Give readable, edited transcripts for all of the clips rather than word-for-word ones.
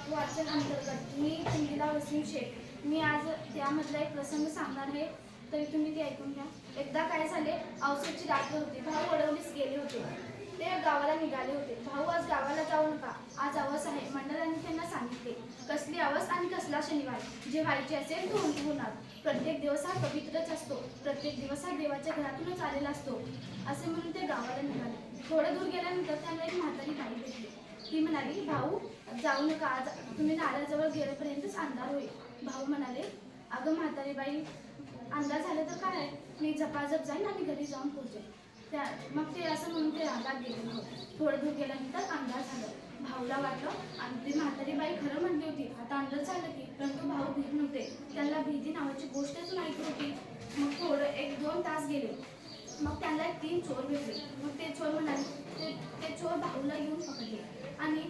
वाचन अंतर्गत मी इंदिरा वसीम शेख। मी आज त्यामधला एक प्रसंग सांगणार आहे, तरी तुम्ही ते ऐकून घ्या। एकदा काय झाले, अवसरची रात्र होती। भाऊ वडवलीस गेले होते, ते गावाला निघाले होते। भाऊ, आज गावाला जाऊ नका, आज अवस आहे, मंडळांनी त्यांना सांगितले। कसली अवस आणि कसला शनिवार? जे व्हायचे असेल तो होणार। प्रत्येक दिवस हा पवित्रच असतो, प्रत्येक दिवस हा देवाच्या घरातूनच आलेला असतो, असे म्हणून ते गावाला निघाले। थोडे दूर गेल्यानंतर त्यांना एक म्हातारी बाई भेटली। ती म्हणाली, भाऊ जाऊ नका, आज तुम्ही नाल्याजवळ गेल्यापर्यंतच अंधार होईल। भाऊ म्हणाले, अगं म्हातारी बाई, अंधार झाले तर काय, मी झपाझप जाईन आणि घरी जाऊन पोहोचेन। मग ते असं म्हणून ते रागात गेले। थोडं दूर गेल्यानंतर अंधार झालं। भाऊला वाटलं आणि ती म्हातारी बाई खरं म्हणली होती, आता अंधार झालं की। परंतु भाऊ भीत नव्हते, त्यांना भीती नावाची गोष्टच माहिती होती। मग थोडं 1-2 तास गेले, मग त्यांना 3 चोर भेटले। मग ते चोर म्हणाले, ते चोर भाऊला येऊन पकडले आणि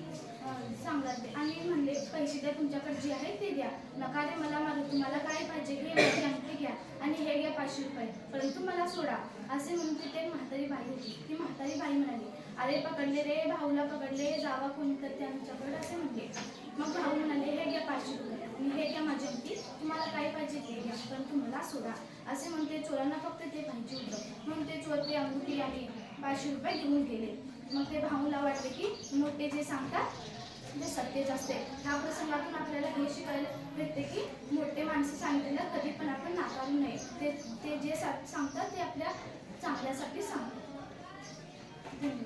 सांगले आणि म्हणले, पैसे द्या, तुमच्याकडे जे आहे ते द्या। नका रे, मला मारू, तुम्हाला काय पाहिजे, हे माझी अंगठी घ्या आणि हे घ्या 500 रुपये, परंतु मला सोडा, असे म्हणून तिथे एक म्हातारी बाई होती। ती म्हातारी बाई म्हणाली, अरे पकडले रे, भाऊला पकडले, जावा कोणीतरी त्यांच्याकडे, असे म्हणले। मग भाऊ म्हणाले, हे घ्या 500 रुपये आणि हे घ्या माझी अंगठी, तुम्हाला काय पाहिजे ते घ्या, परंतु मला सोडा, असे म्हणते। चोरांना फक्त ते पाहिजे होतं, म्हणून ते चोर ते अंगठी आणि 500 रुपये घेऊन गेले। मग ते भाऊला वाटले की मोठे जे सांगतात ते सत्यच असते। ह्या प्रसंगातून आपल्याला हे शिकायला भेटते की मोठे माणसं सांगितलेलं कधी पण आपण नाकारू नये, ते जे सांगतात ते आपल्या चांगल्यासाठी सांगतात। धन्यवाद।